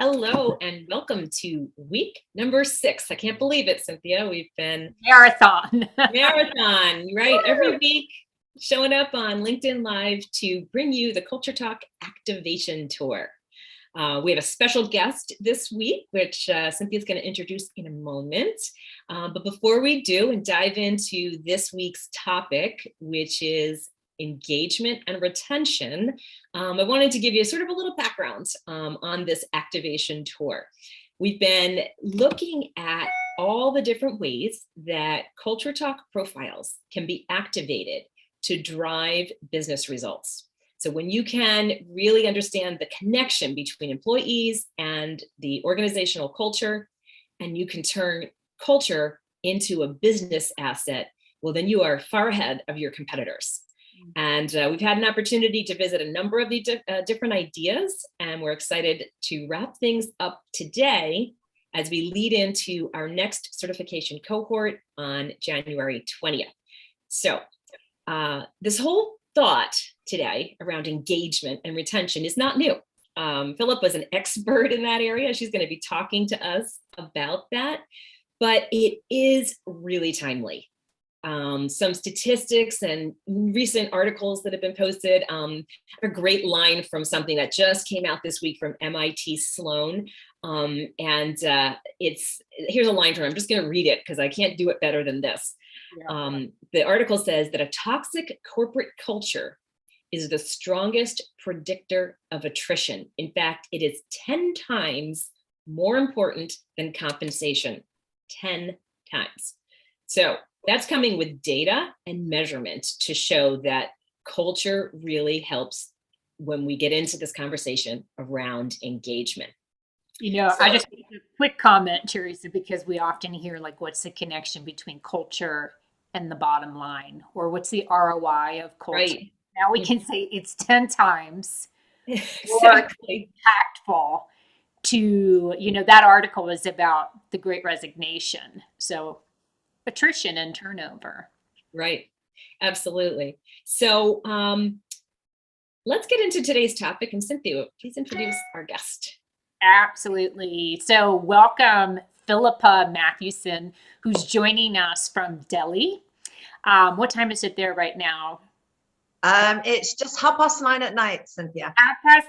Hello and welcome to week number 6. I can't believe it, Cynthia. We've been marathon, right? Every week showing up on LinkedIn Live to bring you the Culture Talk Activation Tour. We have a special guest this week, which Cynthia's going to introduce in a moment. But before we do and dive into this week's topic, which is engagement and retention, I wanted to give you sort of a little background on this activation tour. We've been looking at all the different ways that CultureTalk Profiles can be activated to drive business results. So when you can really understand the connection between employees and the organizational culture, and you can turn culture into a business asset, well, then you are far ahead of your competitors. And we've had an opportunity to visit a number of the different ideas, and we're excited to wrap things up today as we lead into our next certification cohort on January 20th. So this whole thought today around engagement and retention is not new. Philip was an expert in that area. She's going to be talking to us about that, but it is really timely. Some statistics and recent articles that have been posted. A great line from something that just came out this week from MIT Sloan. Here's a line from, I'm just going to read it because I can't do it better than this. Yeah. The article says that a toxic corporate culture is the strongest predictor of attrition. In fact, it is 10 times more important than compensation. 10 times. So that's coming with data and measurement to show that culture really helps when we get into this conversation around engagement. I just make a quick comment, Teresa, because we often hear like, what's the connection between culture and the bottom line, or what's the ROI of culture? Right. Now we can say it's 10 times more impactful to, that article was about the Great Resignation. So attrition and turnover. Right. Absolutely. So let's get into today's topic. And Cynthia, please introduce our guest. Absolutely. So welcome Philippa Matthewson, who's joining us from Delhi. What time is it there right now? It's just 9:30 at night, Cynthia.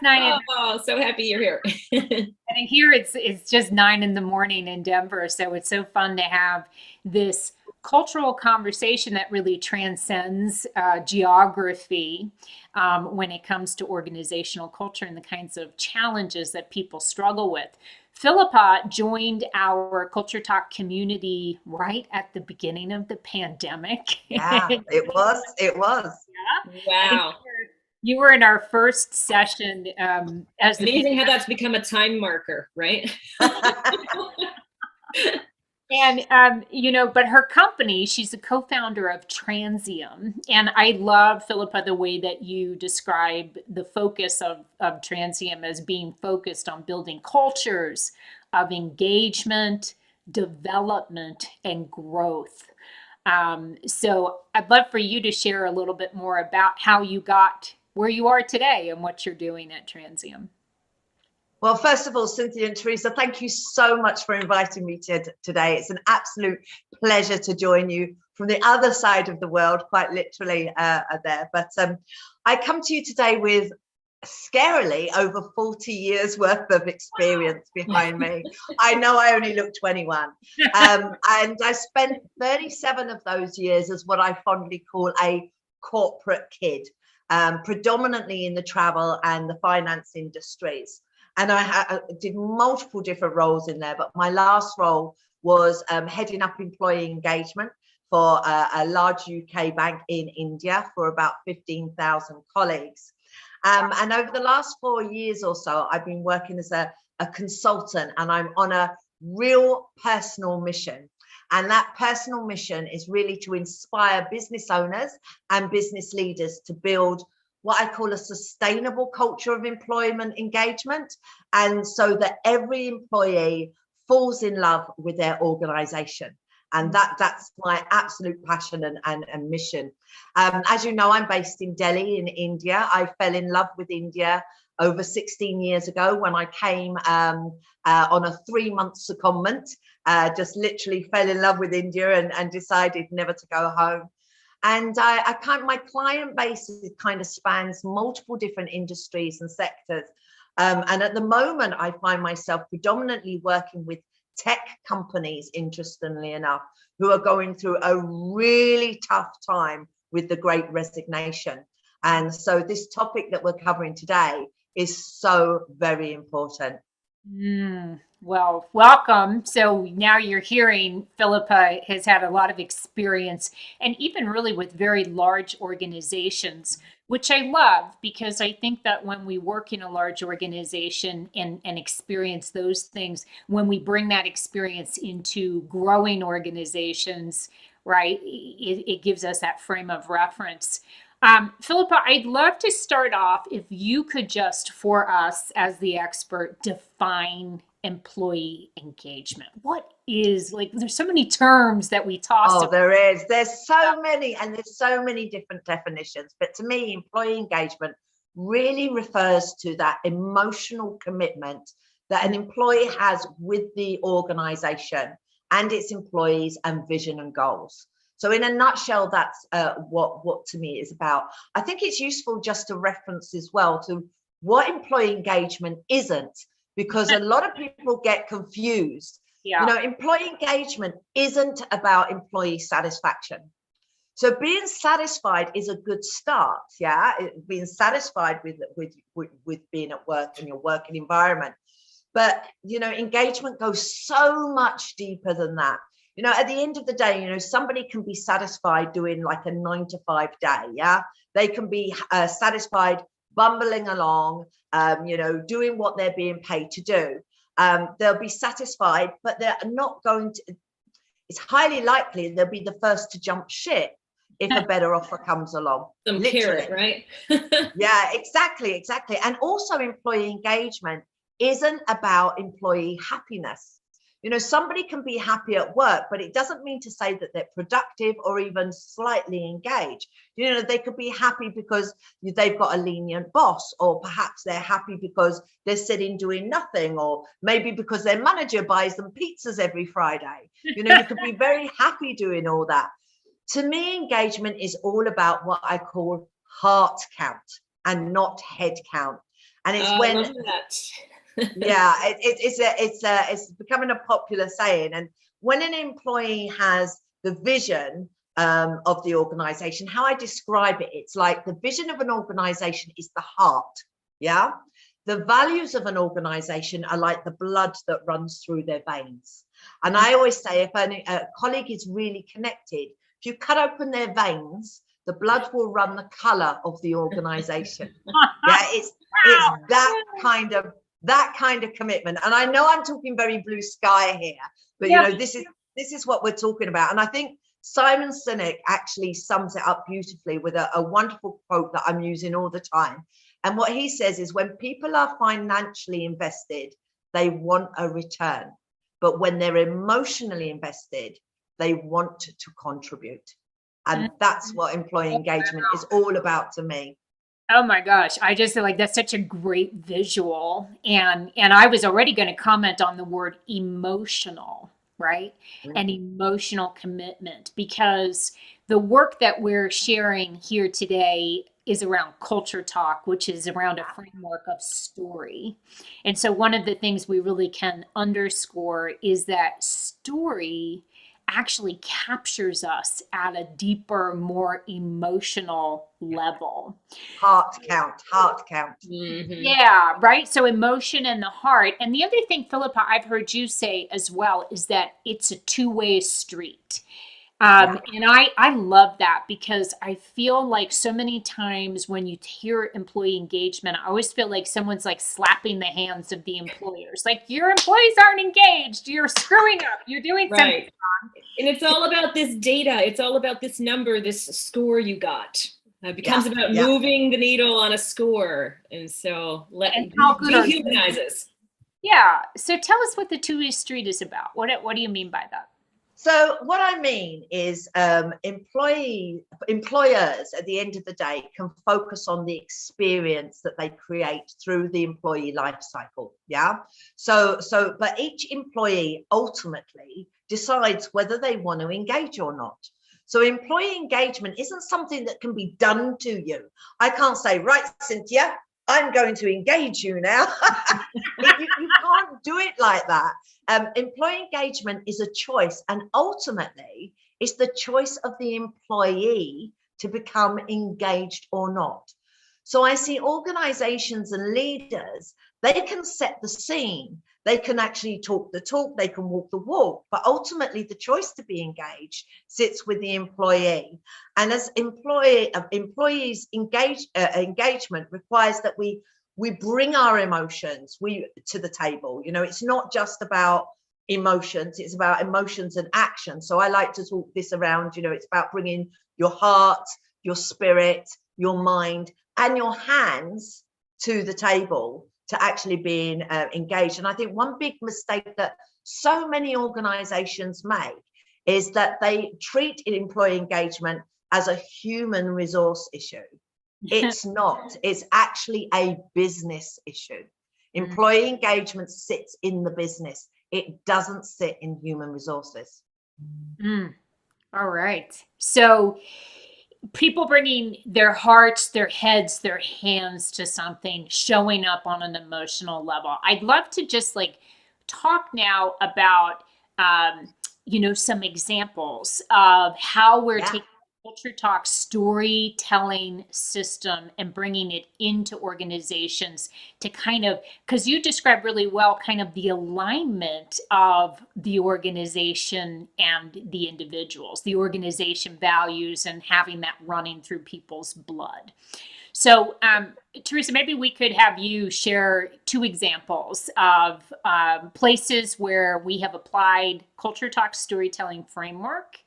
9:30. Oh, so happy you're here. And here it's just 9 a.m. in Denver. So it's so fun to have this cultural conversation that really transcends geography when it comes to organizational culture and the kinds of challenges that people struggle with. Philippa joined our Culture Talk community right at the beginning of the pandemic. Yeah, it was. Yeah. Wow. You were in our first session. As amazing how that's become a time marker, right? And, but her company, she's a co-founder of Transium. And I love, Philippa, the way that you describe the focus of Transium as being focused on building cultures of engagement, development, and growth. So I'd love for you to share a little bit more about how you got where you are today and what you're doing at Transium. Well, first of all, Cynthia and Teresa, thank you so much for inviting me today. It's an absolute pleasure to join you from the other side of the world, quite literally there. But I come to you today with scarily over 40 years worth of experience behind me. I know I only look 21. And I spent 37 of those years as what I fondly call a corporate kid, predominantly in the travel and the finance industries. And I did multiple different roles in there, but my last role was heading up employee engagement for a large UK bank in India for about 15,000 colleagues. And over the last 4 years or so, I've been working as a consultant, and I'm on a real personal mission. And that personal mission is really to inspire business owners and business leaders to build what I call a sustainable culture of employment engagement, and so that every employee falls in love with their organization. And that's my absolute passion and mission. As you know, I'm based in Delhi in India. I fell in love with India over 16 years ago when I came on a 3-month secondment, just literally fell in love with India and decided never to go home. And my client base kind of spans multiple different industries and sectors. And at the moment, I find myself predominantly working with tech companies, interestingly enough, who are going through a really tough time with the Great Resignation. And so this topic that we're covering today is so very important. Well, welcome. So now you're hearing Philippa has had a lot of experience, and even really with very large organizations, which I love, because I think that when we work in a large organization and experience those things, when we bring that experience into growing organizations, right, it gives us that frame of reference. Philippa, I'd love to start off if you could just, for us as the expert, define employee engagement. What is, like, there's so many terms that we toss. Oh, there is. There's so many, and there's so many different definitions. But to me, employee engagement really refers to that emotional commitment that an employee has with the organization and its employees and vision and goals. So in a nutshell, that's what to me is about. I think it's useful just to reference as well to what employee engagement isn't, because a lot of people get confused. Yeah. You know, employee engagement isn't about employee satisfaction. So being satisfied is a good start, yeah, being satisfied with being at work in your working environment. But, you know, engagement goes so much deeper than that. You know, at the end of the day, you know, somebody can be satisfied doing like a 9-to-5 day. Yeah, they can be satisfied bumbling along, you know, doing what they're being paid to do. They'll be satisfied, but they're not going to. It's highly likely they'll be the first to jump ship if a better offer comes along. Some carrot, right? Yeah, exactly. And also, employee engagement isn't about employee happipiness. You know, somebody can be happy at work, but it doesn't mean to say that they're productive or even slightly engaged. You know, they could be happy because they've got a lenient boss, or perhaps they're happy because they're sitting doing nothing, or maybe because their manager buys them pizzas every Friday. You know, you could be very happy doing all that. To me, engagement is all about what I call heart count and not head count. And it's when I love that. Yeah, it's becoming a popular saying. And when an employee has the vision of the organization, how I describe it, it's like the vision of an organization is the heart. Yeah, the values of an organization are like the blood that runs through their veins. And I always say, if a colleague is really connected, if you cut open their veins, the blood will run the color of the organization. Yeah, it's that kind of commitment. And I know I'm talking very blue sky here, but you know, this is what we're talking about. And I think Simon Sinek actually sums it up beautifully with a wonderful quote that I'm using all the time. And what he says is, when people are financially invested, they want a return. But when they're emotionally invested, they want to contribute. And that's what employee engagement is all about to me. Oh my gosh, I just feel like that's such a great visual. And I was already going to comment on the word emotional, right? And emotional commitment, because the work that we're sharing here today is around culture talk, which is around a framework of story. And so one of the things we really can underscore is that story actually captures us at a deeper, more emotional level. Heart count. Mm-hmm. Yeah, right. So emotion and the heart. And the other thing, Philippa, I've heard you say as well, is that it's a two-way street. And I love that, because I feel like so many times when you hear employee engagement, I always feel like someone's like slapping the hands of the employers. Like, your employees aren't engaged. You're screwing up. You're doing something wrong. And it's all about this data. It's all about this number, this score you got. It becomes about moving the needle on a score. And so dehumanizes. Yeah. So tell us what the two-way street is about. What do you mean by that? So what I mean is employers at the end of the day can focus on the experience that they create through the employee life cycle. Yeah. But each employee ultimately decides whether they want to engage or not. So employee engagement isn't something that can be done to you. I can't say, right, Cynthia, I'm going to engage you now. You can't do it like that. Employee engagement is a choice, and ultimately it's the choice of the employee to become engaged or not. So I see organizations and leaders, they can set the scene, they can actually talk the talk, they can walk the walk, but ultimately the choice to be engaged sits with the employee. And as employees engagement requires that we bring our emotions to the table. You know, it's not just about emotions, it's about emotions and action. So I like to talk this around, you know, it's about bringing your heart, your spirit, your mind, and your hands to the table to actually being engaged. And I think one big mistake that so many organizations make is that they treat employee engagement as a human resource issue. It's not. It's actually a business issue. Employee engagement sits in the business. It doesn't sit in human resources. All right. So people bringing their hearts, their heads, their hands to something, showing up on an emotional level. I'd love to just talk now about, some examples of how we're taking Culture Talk storytelling system and bringing it into organizations to because you described really well kind of the alignment of the organization and the individuals, the organization values, and having that running through people's blood. So, Teresa, maybe we could have you share 2 examples of places where we have applied Culture Talk storytelling framework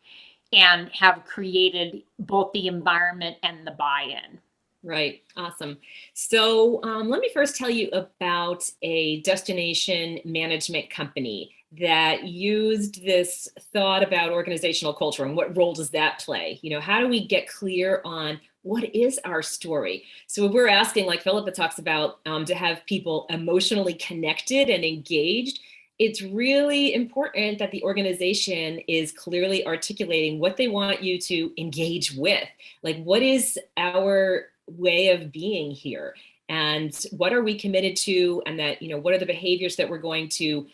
and have created both the environment and the buy-in. Right. Awesome. So let me first tell you about a destination management company that used this thought about organizational culture and what role does that play? You know, how do we get clear on what is our story? So we're asking, like Philippa talks about, to have people emotionally connected and engaged. It's really important that the organization is clearly articulating what they want you to engage with. Like, what is our way of being here? And what are we committed to? And that, you know, what are the behaviors that we're going to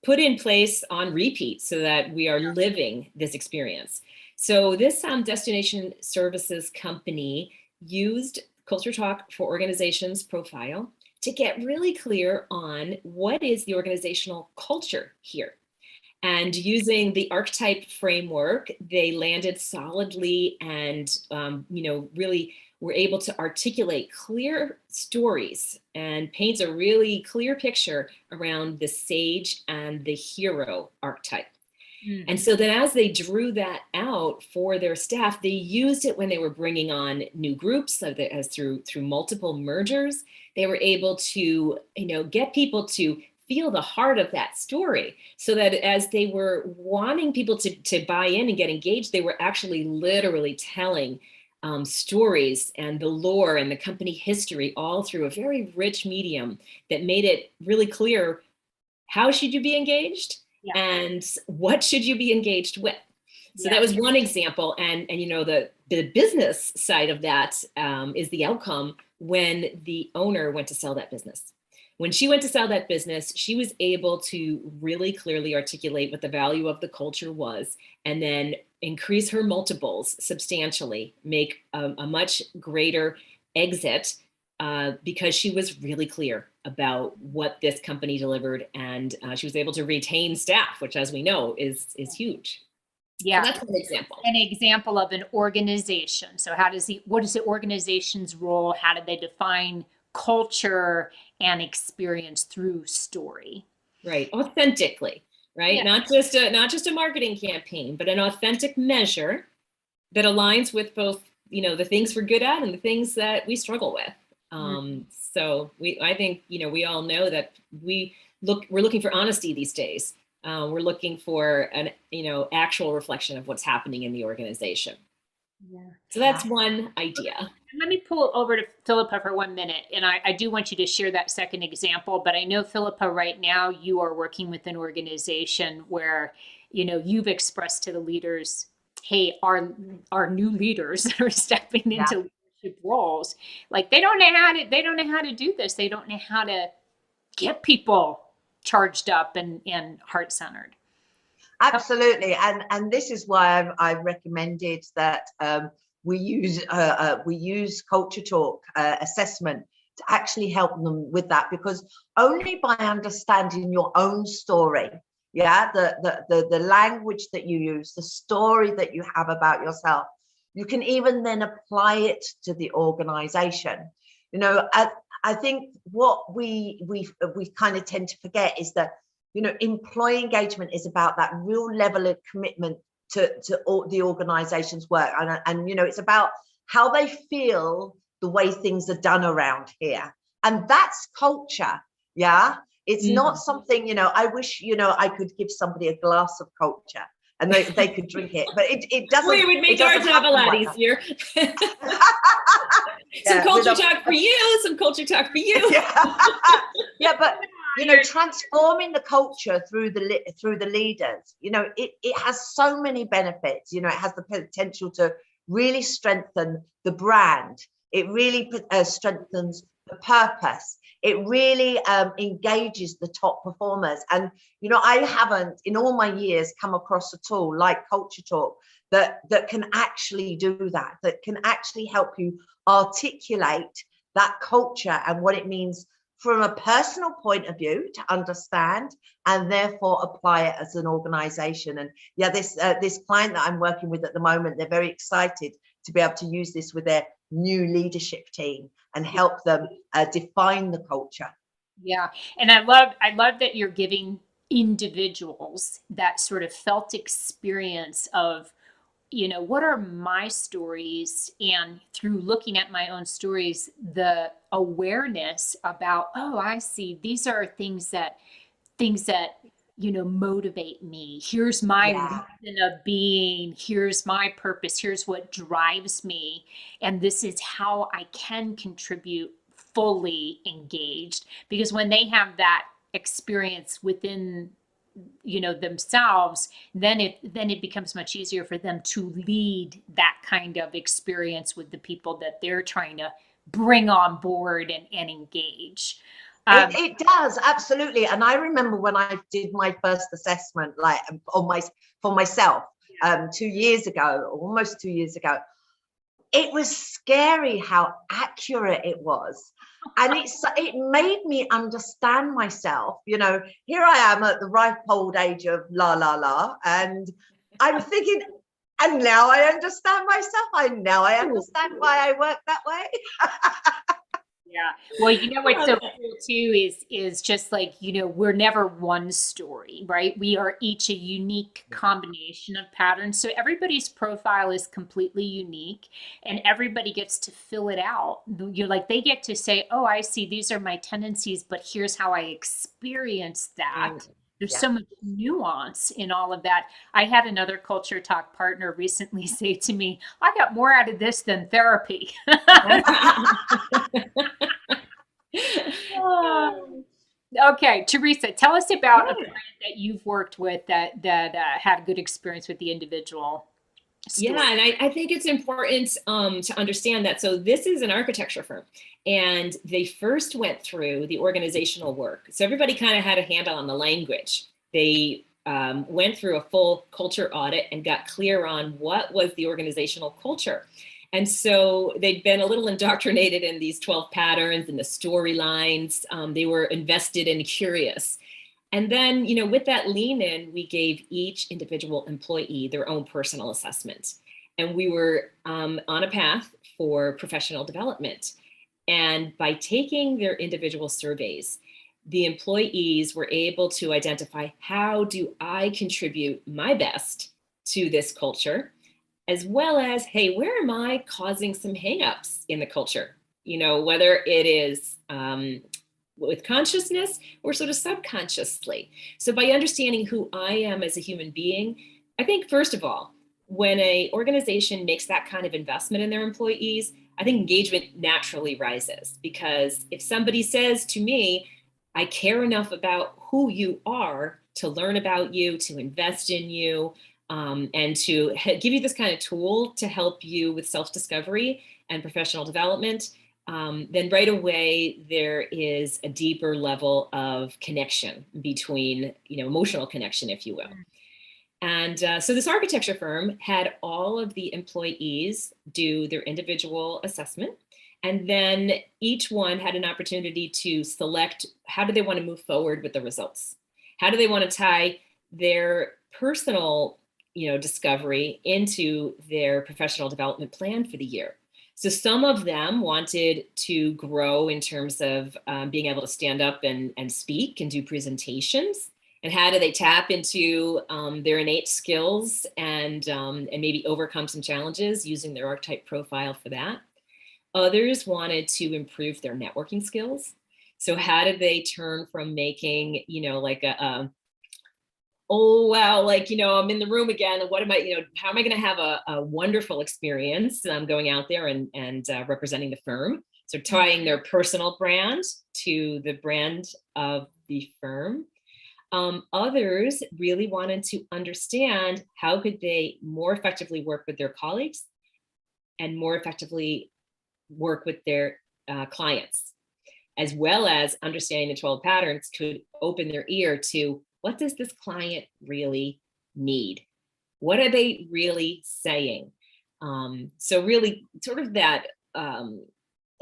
put in place on repeat so that we are living this experience? So this destination services company used Culture Talk for Organizations profile to get really clear on what is the organizational culture here. And using the archetype framework, they landed solidly and, really were able to articulate clear stories and paints a really clear picture around the sage and the hero archetype. And so then as they drew that out for their staff, they used it when they were bringing on new groups, so that as through multiple mergers, they were able to, get people to feel the heart of that story, so that as they were wanting people to buy in and get engaged, they were actually literally telling stories and the lore and the company history all through a very rich medium that made it really clear how should you be engaged and what should you be engaged with. So that was one example. And the business side of that is the outcome when the owner went to sell that business. When she went to sell that business, she was able to really clearly articulate what the value of the culture was, and then increase her multiples substantially, make a much greater exit because she was really clear about what this company delivered, and she was able to retain staff, which, as we know, is huge. Yeah, so that's an example. An example of an organization. So what is the organization's role? How do they define culture and experience through story? Right, authentically, right? Yeah. Not just a marketing campaign, but an authentic measure that aligns with both, the things we're good at and the things that we struggle with. So I think, we all know that we're looking for honesty these days. We're looking for an, actual reflection of what's happening in the organization. Yeah. So that's one idea. Let me pull over to Philippa for 1 minute. And I do want you to share that second example, but I know, Philippa, right now you are working with an organization where, you've expressed to the leaders, hey, our new leaders that are stepping into leadership roles, like they don't know how to do this. They don't know how to get people charged up and heart-centered. Absolutely, and this is why I've recommended that we use CultureTalk assessment to actually help them with that, because only by understanding your own story, the language that you use, the story that you have about yourself, you can even then apply it to the organization. I think what we kind of tend to forget is that employee engagement is about that real level of commitment to all the organization's work, and it's about how they feel the way things are done around here, and that's culture. It's not something, I wish I could give somebody a glass of culture and they could drink it, but it doesn't. Well, it would make our job a lot easier. Some culture talk for you, some culture talk for you. But transforming the culture through the leaders, it has so many benefits. It has the potential to really strengthen the brand. It really strengthens the purpose. It really engages the top performers. And I haven't in all my years come across a tool like CultureTalk that can actually do that can actually help you articulate that culture and what it means from a personal point of view to understand, and therefore apply it as an organization. And this client that I'm working with at the moment, they're very excited to be able to use this with their new leadership team and help them define the culture. Yeah. And I love that you're giving individuals that sort of felt experience of, what are my stories? And through looking at my own stories, the awareness about, oh, I see, these are things that motivate me. Here's my reason of being. Here's my purpose. Here's what drives me. And this is how I can contribute fully engaged. Because when they have that experience within themselves, then it becomes much easier for them to lead that kind of experience with the people that they're trying to bring on board and engage. It does, absolutely. And I remember when I did my first assessment, like for myself, 2 years ago, almost 2 years ago, it was scary how accurate it was. And it made me understand myself. Here I am at the ripe old age of la la la, and I'm thinking, and now I understand myself. I understand why I work that way. Yeah. Well, what's so cool too is just like, we're never one story, right? We are each a unique combination of patterns. So everybody's profile is completely unique and everybody gets to fill it out. They get to say, oh, I see, these are my tendencies, but here's how I experience that. There's so much nuance in all of that. I had another Culture Talk partner recently say to me, I got more out of this than therapy. Okay, Teresa, tell us about a client that you've worked with that had a good experience with the individual story. Yeah, and I think it's important to understand that. So this is an architecture firm, and they first went through the organizational work. So everybody kind of had a handle on the language. They went through a full culture audit and got clear on what was the organizational culture. And so they'd been a little indoctrinated in these 12 patterns and the storylines. They were invested and curious. And then, with that lean in, we gave each individual employee their own personal assessment. And we were on a path for professional development. And by taking their individual surveys, the employees were able to identify, how do I contribute my best to this culture? As well as, hey, where am I causing some hangups in the culture? Whether it is with consciousness or sort of subconsciously. So by understanding who I am as a human being, I think first of all, when an organization makes that kind of investment in their employees, I think engagement naturally rises, because if somebody says to me, I care enough about who you are to learn about you, to invest in you, and to give you this kind of tool to help you with self-discovery and professional development, then right away there is a deeper level of connection between, emotional connection, if you will. And so this architecture firm had all of the employees do their individual assessment. And then each one had an opportunity to select how do they want to move forward with the results? How do they want to tie their personal, discovery into their professional development plan for the year? So some of them wanted to grow in terms of being able to stand up and speak and do presentations. And how do they tap into their innate skills and maybe overcome some challenges using their archetype profile for that? Others wanted to improve their networking skills. So how did they turn from making, like oh, wow, like, I'm in the room again. What am I, how am I going to have a wonderful experience going out there and representing the firm? So tying their personal brand to the brand of the firm. Others really wanted to understand how could they more effectively work with their colleagues and more effectively work with their clients, as well as understanding the 12 patterns could open their ear to what does this client really need? What are they really saying? So really sort of that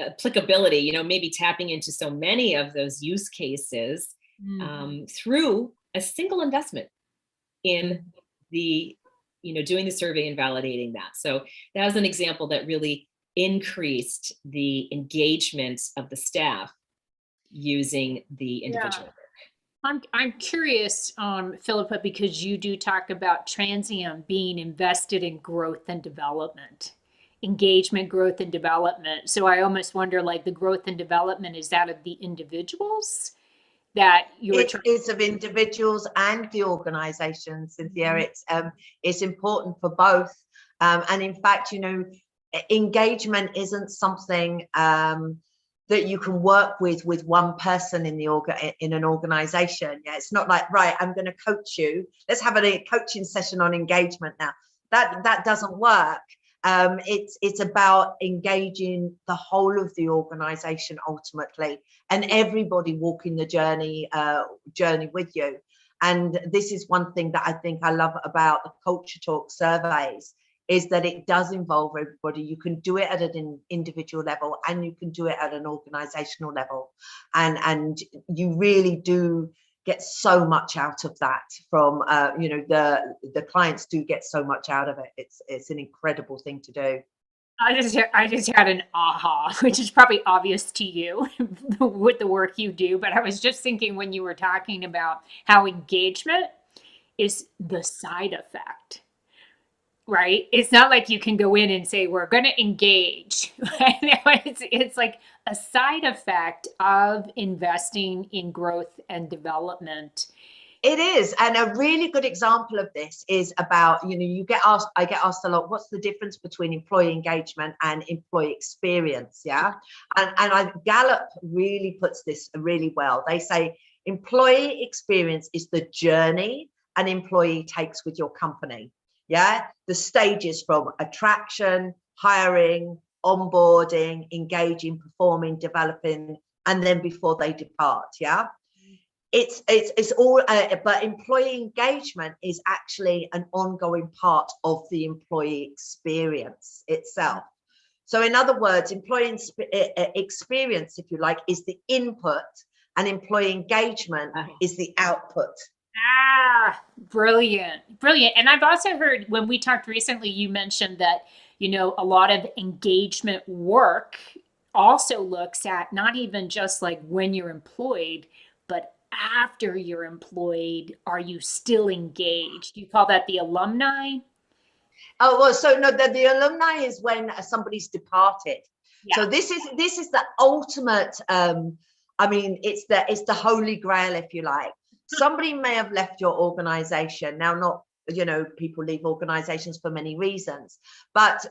applicability, maybe tapping into so many of those use cases through a single investment in the, doing the survey and validating that. So that was an example that really increased the engagement of the staff using the individual. I'm curious, Philippa, because you do talk about Transium being invested in growth and development, engagement, growth and development. So I almost wonder, like, the growth and development, is that of the individuals that you're it's of individuals and the organization, Cynthia. It's important for both. And in fact, engagement isn't something that you can work with one person in an organization. Yeah, it's not like, right, I'm going to coach you. Let's have a coaching session on engagement now. That doesn't work. It's about engaging the whole of the organization ultimately, and everybody walking the journey with you. And this is one thing that I think I love about the CultureTalk surveys, is that it does involve everybody. You can do it at an individual level and you can do it at an organizational level. And you really do get so much out of that from, the clients do get so much out of it. It's an incredible thing to do. I just had an aha, which is probably obvious to you with the work you do. But I was just thinking when you were talking about how engagement is the side effect. Right? It's not like you can go in and say, we're going to engage. It's like a side effect of investing in growth and development. It is. And a really good example of this is about, I get asked a lot, what's the difference between employee engagement and employee experience? Yeah. And Gallup really puts this really well. They say employee experience is the journey an employee takes with your company. Yeah, the stages from attraction, hiring, onboarding, engaging, performing, developing, and then before they depart. Yeah, it's all. But employee engagement is actually an ongoing part of the employee experience itself. So, in other words, employee experience, if you like, is the input, and employee engagement is the output. Brilliant. And I've also heard when we talked recently, you mentioned that, a lot of engagement work also looks at not even just like when you're employed, but after you're employed, are you still engaged? Do you call that the alumni? Oh, well, so no, the alumni is when somebody's departed. Yeah. So this is the ultimate I mean, it's the holy grail, if you like. Somebody may have left your organization. Now, not, people leave organizations for many reasons, but,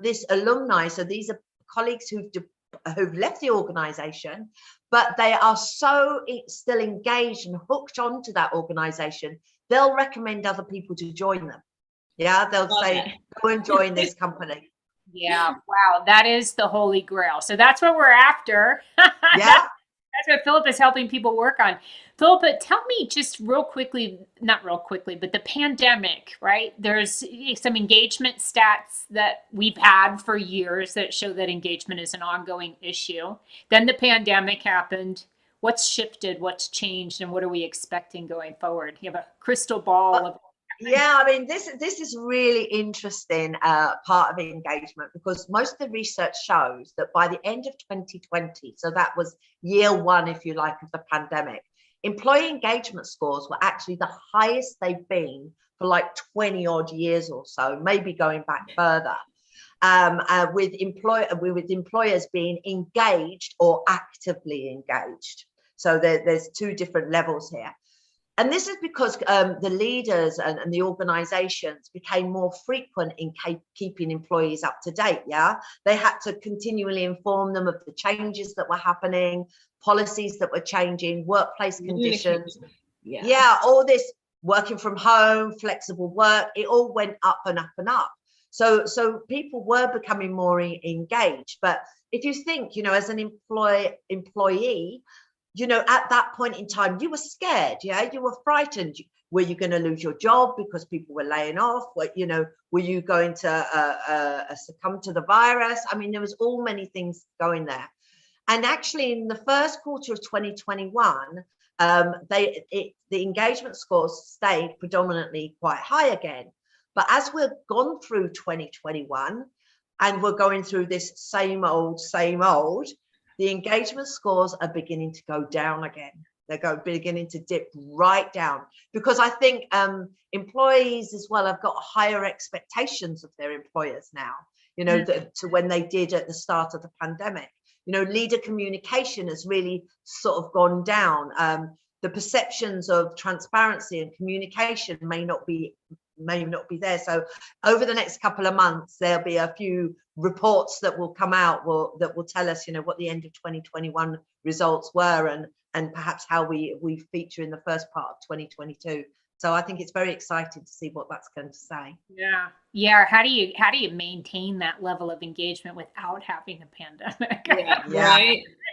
this alumni, so these are colleagues who've left the organization, but they are so still engaged and hooked onto that organization, they'll recommend other people to join them. Yeah, they'll say, go and join this company. Yeah, wow, that is the holy grail. So that's what we're after. Yeah. That's what Philippa is helping people work on. Philippa, tell me just real quickly, not real quickly, but the pandemic, right? There's some engagement stats that we've had for years that show that engagement is an ongoing issue. Then the pandemic happened. What's shifted? What's changed? And what are we expecting going forward? You have a crystal ball of... Yeah, I mean, this is really interesting part of engagement, because most of the research shows that by the end of 2020, so that was year one, if you like, of the pandemic, employee engagement scores were actually the highest they've been for like 20 odd years or so, maybe going back further, with employers being engaged or actively engaged. So there's two different levels here. And this is because the leaders and the organizations became more frequent in keeping employees up to date. Yeah, they had to continually inform them of the changes that were happening, policies that were changing, workplace conditions. Yeah, all this working from home, flexible work, it all went up and up and up. So people were becoming more engaged. But if you think, as an employee, at that point in time, you were scared. Yeah, you were frightened. Were you going to lose your job because people were laying off? Were you going to succumb to the virus? I mean, there was all many things going there. And actually, in the first quarter of 2021, the engagement scores stayed predominantly quite high again. But as we've gone through 2021, and we're going through this same old, the engagement scores are beginning to go down again. They're beginning to dip right down, because I think employees as well have got higher expectations of their employers now, to when they did at the start of the pandemic. Leader communication has really sort of gone down. The perceptions of transparency and communication may not be there. So over the next couple of months, there'll be a few reports that will come out that will tell us, what the end of 2021 results were, and perhaps how we feature in the first part of 2022. So I think it's very exciting to see what that's going to say. Yeah. How do you maintain that level of engagement without having a pandemic? Yeah.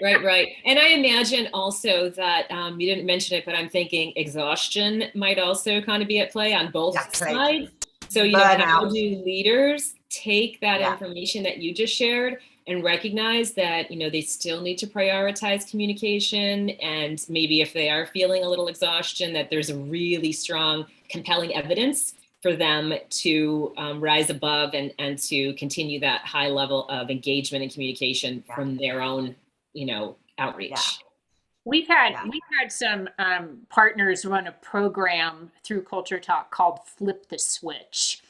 Right. And I imagine also that you didn't mention it, but I'm thinking exhaustion might also kind of be at play on both sides. So how do leaders take that information that you just shared and recognize that they still need to prioritize communication, and maybe if they are feeling a little exhaustion, that there's a really strong, compelling evidence for them to rise above and to continue that high level of engagement and communication from their own outreach. We've had some partners run a program through CultureTalk called Flip the Switch,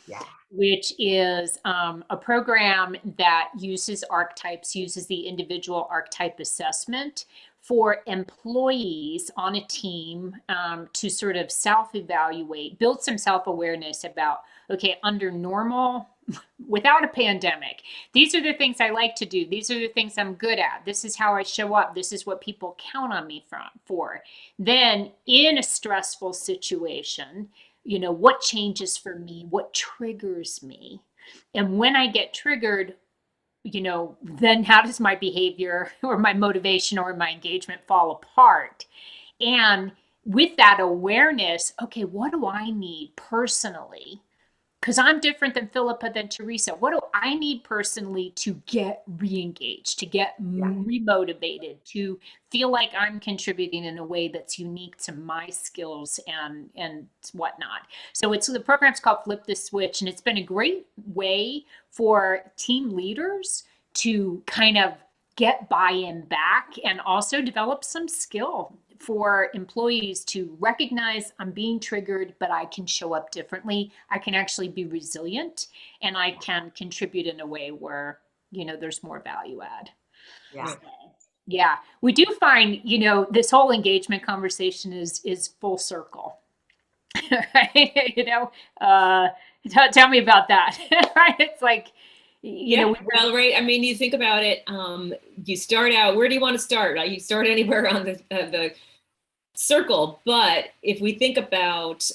which is a program that uses archetypes, uses the individual archetype assessment for employees on a team to sort of self-evaluate, build some self-awareness about, okay, under normal, without a pandemic, these are the things I like to do. These are the things I'm good at. This is how I show up. This is what people count on me for. Then in a stressful situation, what changes for me? What triggers me? And when I get triggered, then how does my behavior or my motivation or my engagement fall apart? And with that awareness, okay, what do I need personally? Because I'm different than Philippa, than Teresa. What do I need personally to get re-engaged, to get remotivated, to feel like I'm contributing in a way that's unique to my skills and whatnot? So the program's called Flip the Switch, and it's been a great way for team leaders to kind of get buy-in back and also develop some skill for employees to recognize I'm being triggered, but I can show up differently. I can actually be resilient, and I can contribute in a way where, there's more value add. Yeah. Yeah, we do find, this whole engagement conversation is full circle, right? Tell me about that, right? It's like, Yeah, well, right. I mean, you think about it. You start out. Where do you want to start? You start anywhere on the circle. But if we think about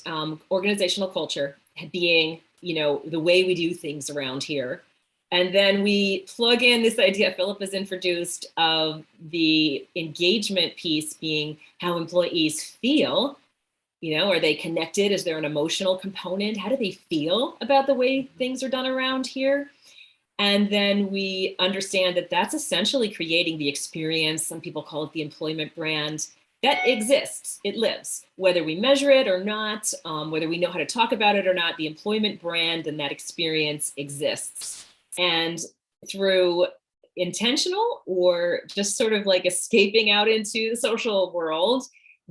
organizational culture being, the way we do things around here, and then we plug in this idea Philip has introduced of the engagement piece being how employees feel. Are they connected? Is there an emotional component? How do they feel about the way things are done around here? And then we understand that that's essentially creating the experience. Some people call it the employment brand that exists. It lives, whether we measure it or not, whether we know how to talk about it or not, the employment brand and that experience exists. And through intentional or just sort of like escaping out into the social world,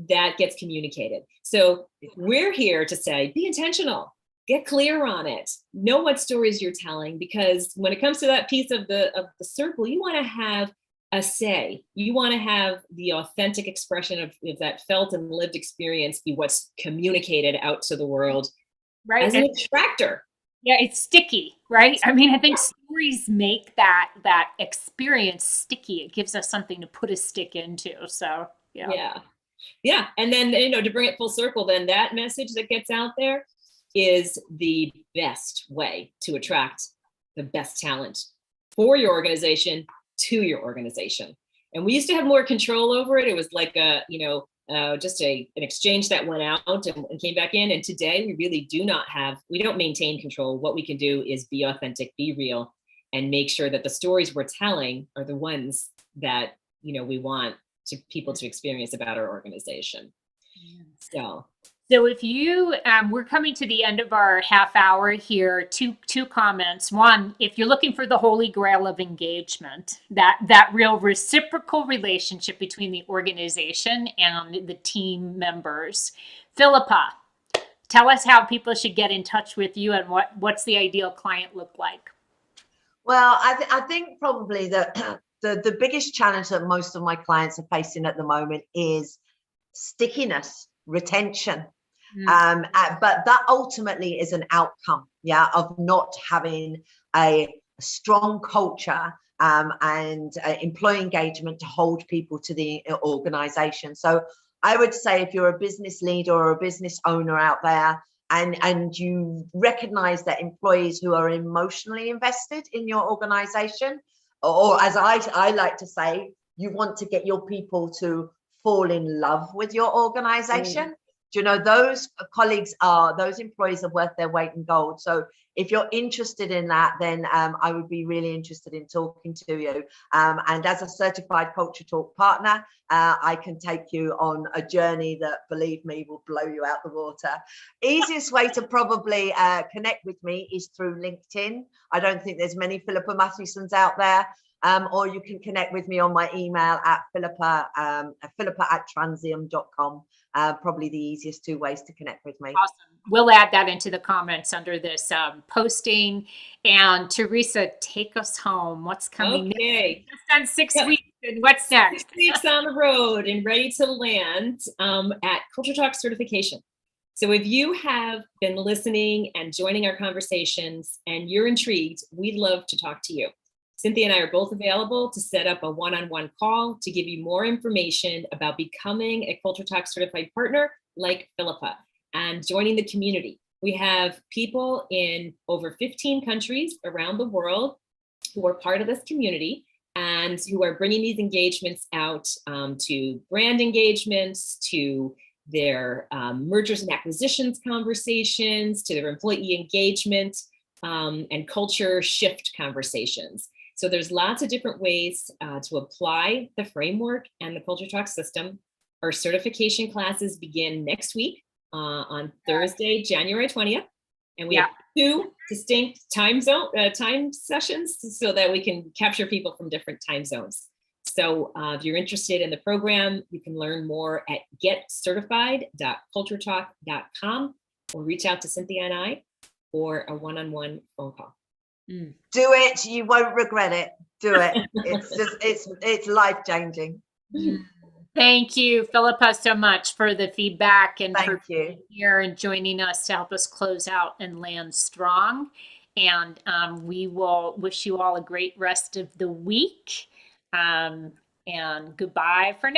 that gets communicated. So we're here to say, be intentional. Get clear on it. Know what stories you're telling, because when it comes to that piece of the circle, you want to have a say. You want to have the authentic expression of that felt and lived experience be what's communicated out to the world, right, as an attractor. Yeah, it's sticky, right? I mean, I think stories make that experience sticky. It gives us something to put a stick into. So yeah. And then to bring it full circle, then that message that gets out there is the best way to attract the best talent for your organization to your organization. And we used to have more control over it. It was like just an exchange that went out and came back in. And today we really we don't maintain control. What we can do is be authentic, be real, and make sure that the stories we're telling are the ones that, we want people to experience about our organization. So if you, we're coming to the end of our half hour here, two comments. One, if you're looking for the holy grail of engagement, that real reciprocal relationship between the organization and the team members, Philippa, tell us how people should get in touch with you and what's the ideal client look like? Well, I think probably that the biggest challenge that most of my clients are facing at the moment is stickiness, retention. But that ultimately is an outcome, of not having a strong culture and employee engagement to hold people to the organization. So I would say if you're a business leader or a business owner out there and you recognize that employees who are emotionally invested in your organization, or as I like to say, you want to get your people to fall in love with your organization. Do you know those those employees are worth their weight in gold? So if you're interested in that, then I would be really interested in talking to you. And as a certified CultureTalk partner, I can take you on a journey that, believe me, will blow you out the water. Easiest way to probably connect with me is through LinkedIn. I don't think there's many Philippa Matthewsons out there. Or you can connect with me on my email at philippa@transium.com. Probably the easiest two ways to connect with me. Awesome. We'll add that into the comments under this posting. And Teresa, take us home. What's coming next? Just done 6 weeks, and what's next? 6 weeks on the road and ready to land at CultureTalk certification. So if you have been listening and joining our conversations and you're intrigued, we'd love to talk to you. Cynthia and I are both available to set up a one-on-one call to give you more information about becoming a CultureTalk certified partner like Philippa and joining the community. We have people in over 15 countries around the world who are part of this community and who are bringing these engagements out to brand engagements, to their mergers and acquisitions conversations, to their employee engagement and culture shift conversations. So there's lots of different ways to apply the framework and the CultureTalk system. Our certification classes begin next week on Thursday, January 20th. And we have 2 distinct time sessions so that we can capture people from different time zones. So if you're interested in the program, you can learn more at getcertified.culturetalk.com or reach out to Cynthia and I for a one-on-one phone call. Do it. You won't regret it. Do it. It's just, it's life-changing. Thank you, Philippa, so much for the feedback and for Thank you. being here and joining us to help us close out and land strong. And we will wish you all a great rest of the week. And goodbye for now.